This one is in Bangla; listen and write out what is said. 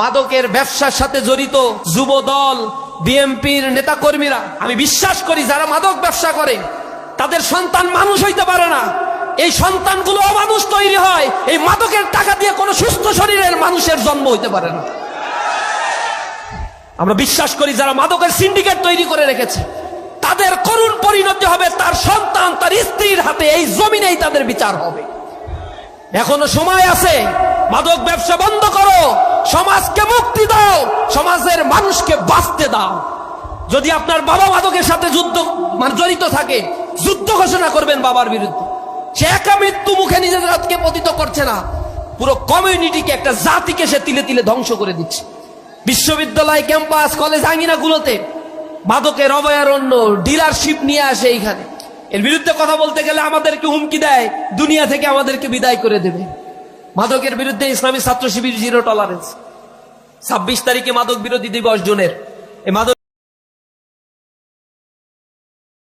মাদকের ব্যবসার সাথে জড়িত যুব দল, বিএনপির নেতাকর্মীরা, আমি বিশ্বাস করি যারা মাদক ব্যবসা করে তাদের সন্তান মানুষ হইতে পারে না। এই সন্তানগুলো অমানুষ তৈরি হয়। এই মাদকের টাকা দিয়ে কোনো সুস্থ শরীরের মানুষের জন্ম হইতে পারে না। আমরা বিশ্বাস করি যারা মাদকের সিন্ডিকেট তৈরি করে রেখেছে তাদের করুণ পরিণতি হবে তার সন্তান, তার স্ত্রীর হাতে। এই জমিনেই তাদের বিচার হবে। এখনো সময় আছে, মাদক ব্যবসা বন্ধ করো, সমাজকে মুক্তি দাও, সমাজের মানুষকে বাঁচতে দাও। যদি আপনার বাবা মাদকের সাথে জড়িত থাকে, যুদ্ধ ঘোষণা করবেন বাবার বিরুদ্ধে। সে একা মৃত্যু মুখে নিজের রাতকে পতিত করছে না, পুরো কমিউনিটিকে, একটা জাতিকে সে তিলে তিলে ধ্বংস করে দিচ্ছে। বিশ্ববিদ্যালয় ক্যাম্পাস, কলেজ আঙ্গিনাগুলোতে মাদকের অভয়ারণ্য, ডিলারশিপ নিয়ে আসে এইখানে। এর বিরুদ্ধে কথা বলতে গেলে আমাদেরকে হুমকি দেয়, দুনিয়া থেকে আমাদেরকে বিদায় করে দেবে। মাদকের বিরুদ্ধে ইসলামী ছাত্র শিবির জিরো টলারেন্স। 26 তারিখে মাদক বিরোধী দিবস জুনের। এই মাদক